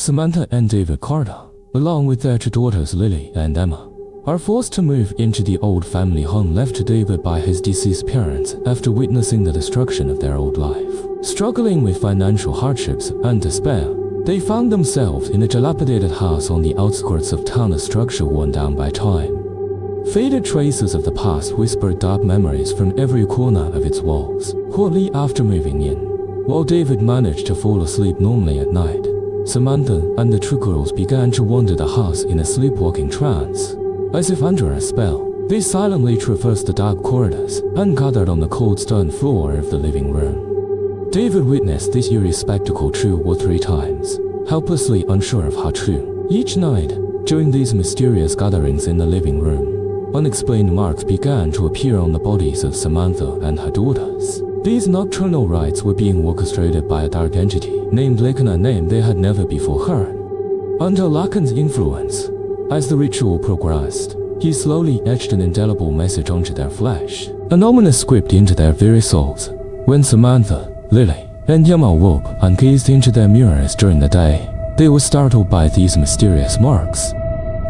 Samantha and David Carter, along with their two daughters Lily and Emma, are forced to move into the old family home left to David by his deceased parents after witnessing the destruction of their old life. Struggling with financial hardships and despair, they found themselves in a dilapidated house on the outskirts of town, a structure worn down by time. Faded traces of the past whispered dark memories from every corner of its walls. Shortly after moving in, while David managed to fall asleep normally at night, Samantha and the two girls began to wander the house in a sleepwalking trance. As if under a spell, they silently traversed the dark corridors and gathered on the cold stone floor of the living room. David witnessed this eerie spectacle 2 or 3 times, helplessly unsure of how true. Each night, during these mysterious gatherings in the living room, unexplained marks began to appear on the bodies of Samantha and her daughters. These nocturnal rites were being orchestrated by a dark entity named Lacan, a name they had never before heard. Under Lacan's influence, as the ritual progressed, he slowly etched an indelible message onto their flesh, an ominous script into their very souls. When Samantha, Lily, and Emma woke and gazed into their mirrors during the day, they were startled by these mysterious marks.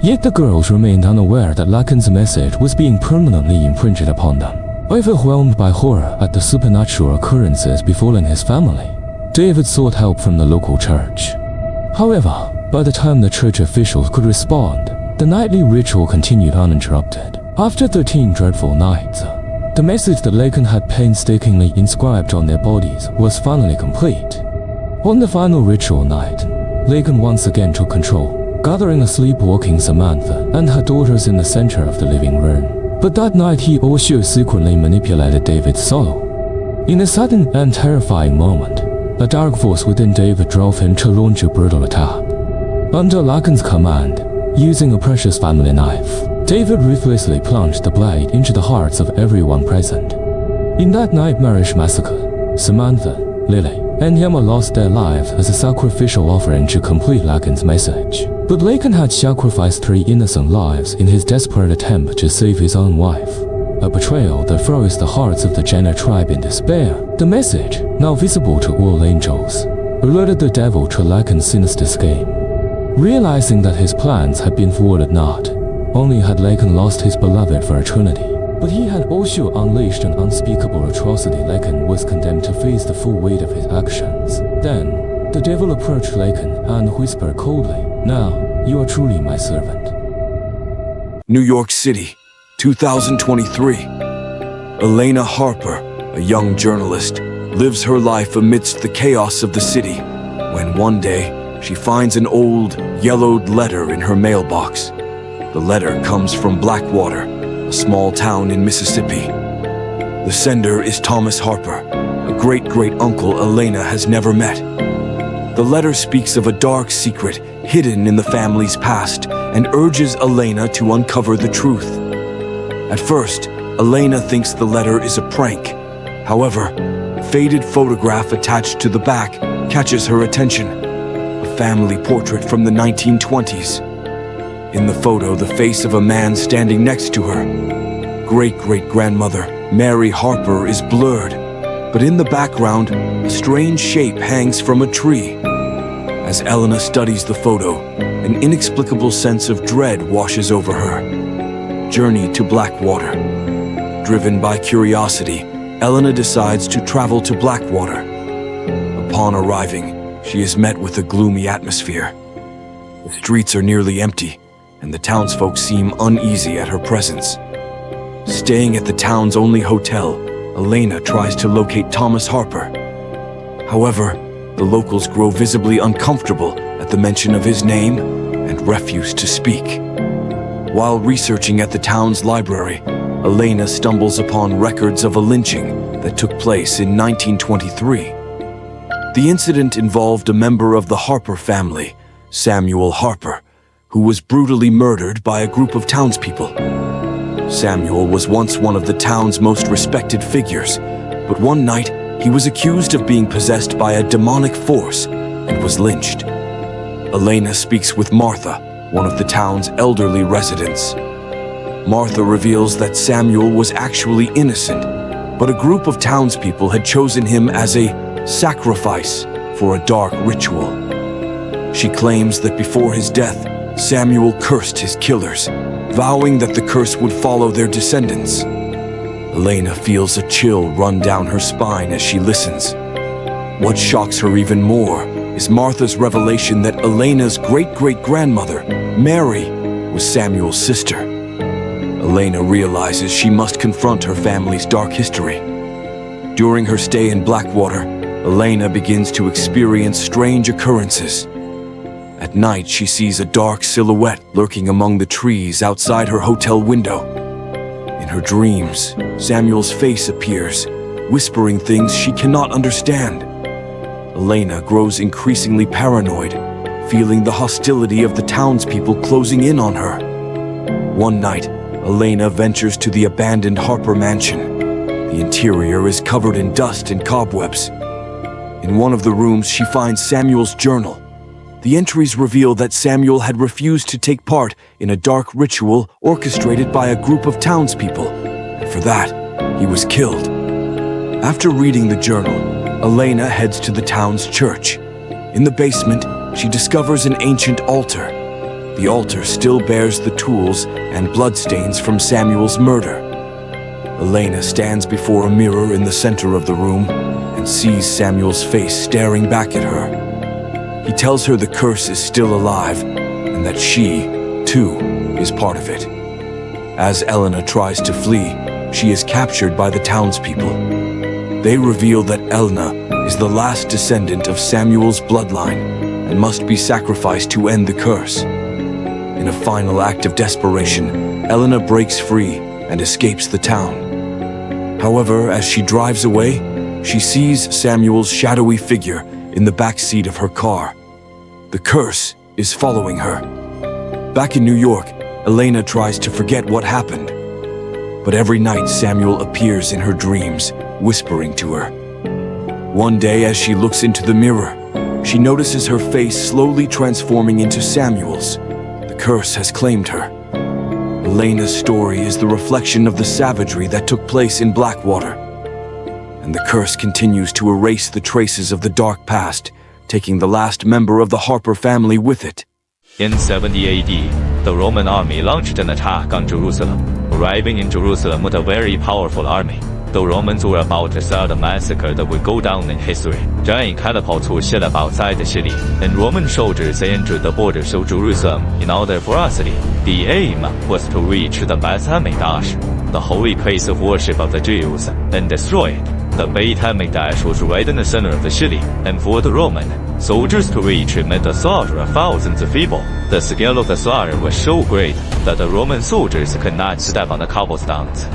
Yet the girls remained unaware that Lacan's message was being permanently imprinted upon them. Overwhelmed by horror at the supernatural occurrences befalling his family, David sought help from the local church. However, by the time the church officials could respond, the nightly ritual continued uninterrupted. After 13 dreadful nights, the message that Lacan had painstakingly inscribed on their bodies was finally complete. On the final ritual night, Lacan once again took control, gathering a sleepwalking Samantha and her daughters in the center of the living room. But that night he also secretly manipulated David's soul. In a sudden and terrifying moment, a dark force within David drove him to launch a brutal attack. Under Lacan's command, using a precious family knife, David ruthlessly plunged the blade into the hearts of everyone present. In that nightmarish massacre, Samantha, Lily, and Emma lost their lives as a sacrificial offering to complete Lacan's message. But Lacan had sacrificed 3 innocent lives in his desperate attempt to save his own wife, a betrayal that froze the hearts of the Jenner tribe in despair. The message, now visible to all angels, alerted the devil to Lacan's sinister scheme. Realizing that his plans had been thwarted, not only had Lacan lost his beloved for eternity, but he had also unleashed an unspeakable atrocity. Lacan was condemned to face the full weight of his actions. Then, the devil approached Lacan and whispered coldly, "Now, you are truly my servant." New York City, 2023. Elena Harper, a young journalist, lives her life amidst the chaos of the city, when one day, she finds an old, yellowed letter in her mailbox. The letter comes from Blackwater, a small town in Mississippi. The sender is Thomas Harper, a great-great-uncle Elena has never met. The letter speaks of a dark secret hidden in the family's past and urges Elena to uncover the truth. At first, Elena thinks the letter is a prank. However, a faded photograph attached to the back catches her attention. A family portrait from the 1920s. In the photo, the face of a man standing next to her, great-great-grandmother Mary Harper, is blurred, but in the background, a strange shape hangs from a tree. As Elena studies the photo, an inexplicable sense of dread washes over her. Journey to Blackwater. Driven by curiosity, Elena decides to travel to Blackwater. Upon arriving, she is met with a gloomy atmosphere. The streets are nearly empty, and the townsfolk seem uneasy at her presence. Staying at the town's only hotel, Elena tries to locate Thomas Harper. However, the locals grow visibly uncomfortable at the mention of his name and refuse to speak. While researching at the town's library, Elena stumbles upon records of a lynching that took place in 1923. The incident involved a member of the Harper family, Samuel Harper, who was brutally murdered by a group of townspeople. Samuel was once one of the town's most respected figures, but one night he was accused of being possessed by a demonic force and was lynched. Elena speaks with Martha, one of the town's elderly residents. Martha reveals that Samuel was actually innocent, but a group of townspeople had chosen him as a sacrifice for a dark ritual. She claims that before his death, Samuel cursed his killers, vowing that the curse would follow their descendants. Elena feels a chill run down her spine as she listens. What shocks her even more is Martha's revelation that Elena's great-great-grandmother, Mary, was Samuel's sister. Elena realizes she must confront her family's dark history. During her stay in Blackwater, Elena begins to experience strange occurrences. At night, she sees a dark silhouette lurking among the trees outside her hotel window. In her dreams, Samuel's face appears, whispering things she cannot understand. Elena grows increasingly paranoid, feeling the hostility of the townspeople closing in on her. One night, Elena ventures to the abandoned Harper mansion. The interior is covered in dust and cobwebs. In one of the rooms, she finds Samuel's journal. The entries reveal that Samuel had refused to take part in a dark ritual orchestrated by a group of townspeople, and for that, he was killed. After reading the journal, Elena heads to the town's church. In the basement, she discovers an ancient altar. The altar still bears the tools and bloodstains from Samuel's murder. Elena stands before a mirror in the center of the room and sees Samuel's face staring back at her. He tells her the curse is still alive and that she, too, is part of it. As Elena tries to flee, she is captured by the townspeople. They reveal that Elena is the last descendant of Samuel's bloodline and must be sacrificed to end the curse. In a final act of desperation, Elena breaks free and escapes the town. However, as she drives away, she sees Samuel's shadowy figure in the back seat of her car. The curse is following her. Back in New York, Elena tries to forget what happened. But every night Samuel appears in her dreams, whispering to her. One day, as she looks into the mirror, she notices her face slowly transforming into Samuel's. The curse has claimed her. Elena's story is the reflection of the savagery that took place in Blackwater. And the curse continues to erase the traces of the dark past, taking the last member of the Harper family with it. In 70 AD, the Roman army launched an attack on Jerusalem. Arriving in Jerusalem with a very powerful army, the Romans were about to start a massacre that would go down in history. Giant catapults were set up outside the city, and Roman soldiers entered the borders of Jerusalem in order for a city. The aim was to reach the Beit HaMikdash, the holy place of worship of the Jews, and destroy it. The Beit HaMikdash was right in the center of the city, and for the Roman soldiers to reach it meant the slaughter of thousands of people. The scale of the slaughter was so great that the Roman soldiers could not step on the cobblestones.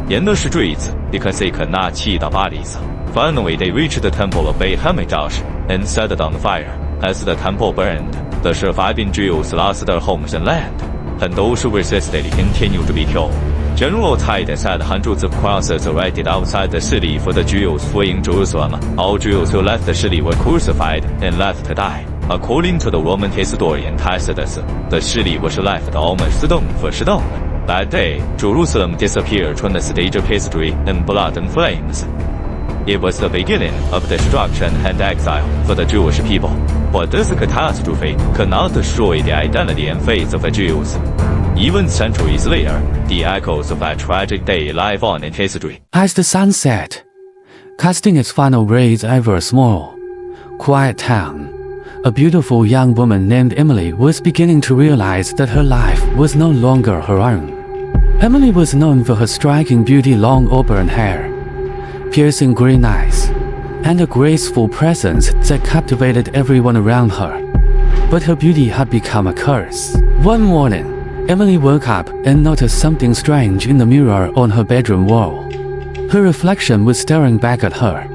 沿的是坠子 because they could not 砌到巴黎上. Finally, they reached the temple of Beit HaMikdash and set it on fire. As the temple burned, the surviving Jews lost their homes and land, and those who resisted continued to be killed. General Titus had hundreds of crosses erected outside the city for the Jews fleeing Jerusalem. All Jews who left the city were crucified and left to die. According to the Roman historian Tacitus, the city was left almost stone for stone. That day, Jerusalem disappeared from the stage of history in blood and flames. It was the beginning of destruction and exile for the Jewish people. But this catastrophe could not destroy the identity and faith of the Jews. Even centuries later, the echoes of that tragic day live on in history. As the sun set, casting its final rays over a small, quiet town, a beautiful young woman named Emily was beginning to realize that her life was no longer her own. Emily was known for her striking beauty, long auburn hair, piercing green eyes, and a graceful presence that captivated everyone around her. But her beauty had become a curse. One morning, Emily woke up and noticed something strange in the mirror on her bedroom wall. Her reflection was staring back at her,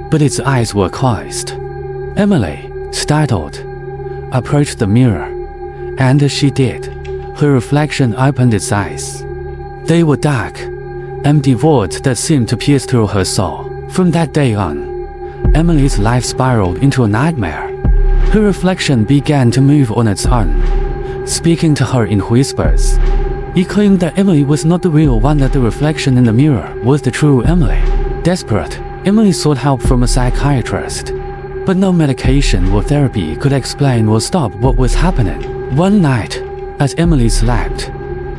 but its eyes were closed. Emily, startled, approached the mirror, and as she did, her reflection opened its eyes. They were dark, empty voids that seemed to pierce through her soul. From that day on, Emily's life spiraled into a nightmare. Her reflection began to move on its own, speaking to her in whispers. He claimed that Emily was not the real one, that the reflection in the mirror was the true Emily. Desperate, Emily sought help from a psychiatrist. But no medication or therapy could explain or stop what was happening. One night, as Emily slept,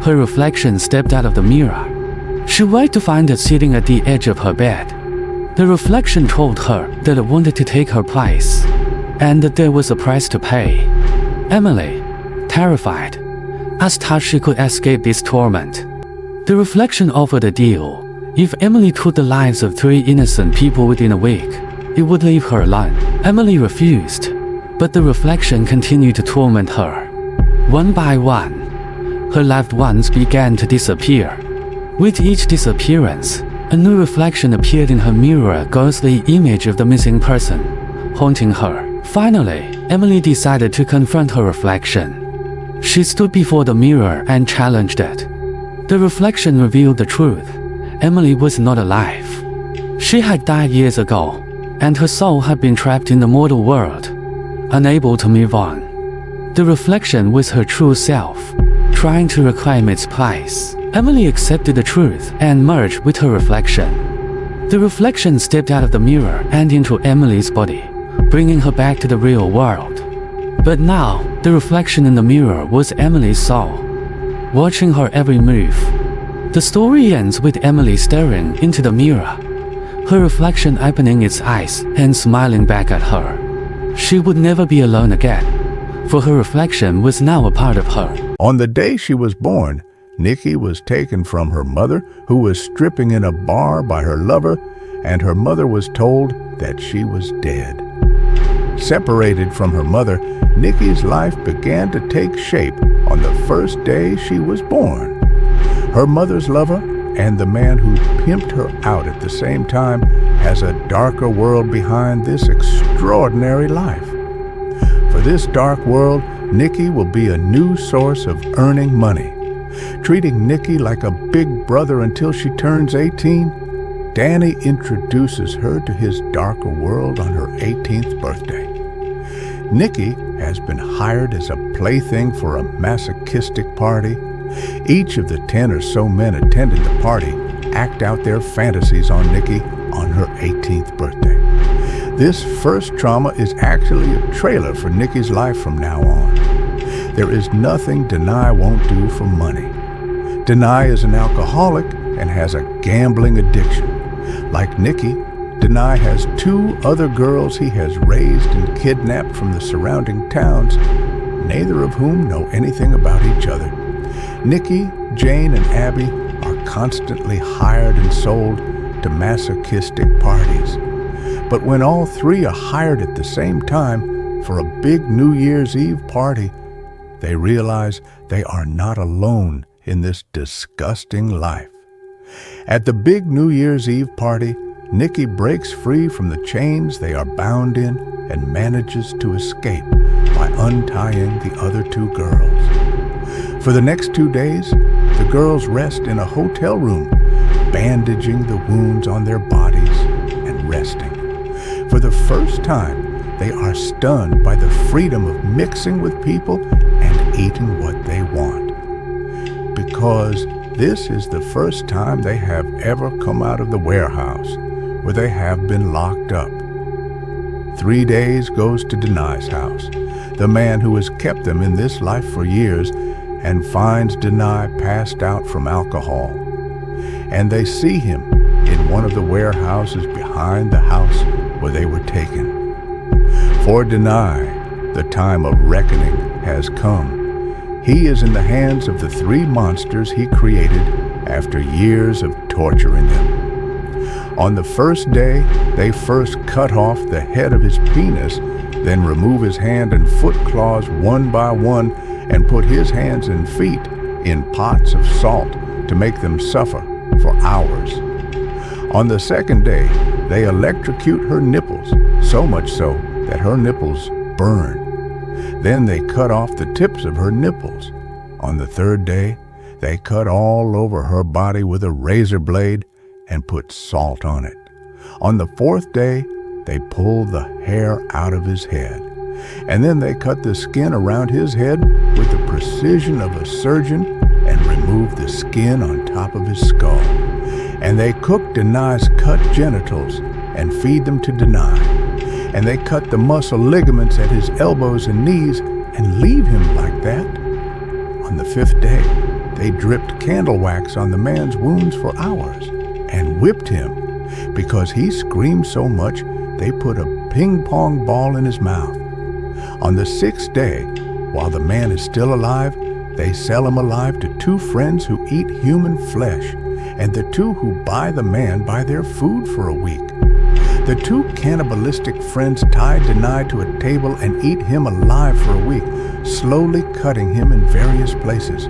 her reflection stepped out of the mirror. She waked to find it sitting at the edge of her bed. The reflection told her that it wanted to take her place, and that there was a price to pay. Emily, terrified, asked how she could escape this torment. The reflection offered a deal. If Emily took the lives of 3 innocent people within a week, it would leave her alone. Emily refused, but the reflection continued to torment her. One by one, her loved ones began to disappear. With each disappearance, a new reflection appeared in her mirror, a ghostly image of the missing person, haunting her. Finally, Emily decided to confront her reflection. She stood before the mirror and challenged it. The reflection revealed the truth. Emily was not alive. She had died years ago, and her soul had been trapped in the mortal world, unable to move on. The reflection was her true self, trying to reclaim its place. Emily accepted the truth and merged with her reflection. The reflection stepped out of the mirror and into Emily's body, bringing her back to the real world. But now, the reflection in the mirror was Emily's soul, watching her every move. The story ends with Emily staring into the mirror, her reflection opening its eyes and smiling back at her. She would never be alone again, for her reflection was now a part of her. On the day she was born, Nikki was taken from her mother, who was stripping in a bar by her lover, and her mother was told that she was dead. Separated from her mother, Nikki's life began to take shape on the first day she was born. Her mother's lover, and the man who pimped her out at the same time, has a darker world behind this extraordinary life. For this dark world, Nikki will be a new source of earning money. Treating Nikki like a big brother until she turns 18, Danny introduces her to his darker world on her 18th birthday. Nikki has been hired as a plaything for a masochistic party. Each of the 10 or so men attending the party act out their fantasies on Nikki on her 18th birthday. This first trauma is actually a trailer for Nikki's life from now on. There is nothing Denai won't do for money. Denai is an alcoholic and has a gambling addiction. Like Nikki, Denai has 2 other girls he has raised and kidnapped from the surrounding towns, neither of whom know anything about each other. Nikki, Jane, and Abby are constantly hired and sold to masochistic parties. But when all 3 are hired at the same time for a big New Year's Eve party, they realize they are not alone in this disgusting life. At the big New Year's Eve party, Nikki breaks free from the chains they are bound in and manages to escape by untying the other 2 girls. For the next 2 days, the girls rest in a hotel room, bandaging the wounds on their bodies and resting. For the first time, they are stunned by the freedom of mixing with people and eating what they want. Because this is the first time they have ever come out of the warehouse where they have been locked up. 3 days goes to Denai's house, the man who has kept them in this life for years, and finds Denai passed out from alcohol. And they see him in one of the warehouses behind the house where they were taken. For Denai, the time of reckoning has come. He is in the hands of the 3 monsters he created after years of torturing them. On the first day, they first cut off the head of his penis, then remove his hand and foot claws one by one and put his hands and feet in pots of salt to make them suffer for hours. On the second day, they electrocute her nipples, so much so that her nipples burn. Then they cut off the tips of her nipples. On the third day, they cut all over her body with a razor blade and put salt on it. On the 4th day, they pulled the hair out of his head. And then they cut the skin around his head with the precision of a surgeon and removed the skin on top of his skull. And they cook Denai's cut genitals and feed them to Denai. and they cut the muscle ligaments at his elbows and knees and leave him like that. On the 5th day, they dripped candle wax on the man's wounds for hours and whipped him. Because he screamed so much, they put a ping-pong ball in his mouth. On the 6th day, while the man is still alive, they sell him alive to 2 friends who eat human flesh, and the 2 who buy the man buy their food for a week. The 2 cannibalistic friends tie Danae to a table and eat him alive for a week, slowly cutting him in various places.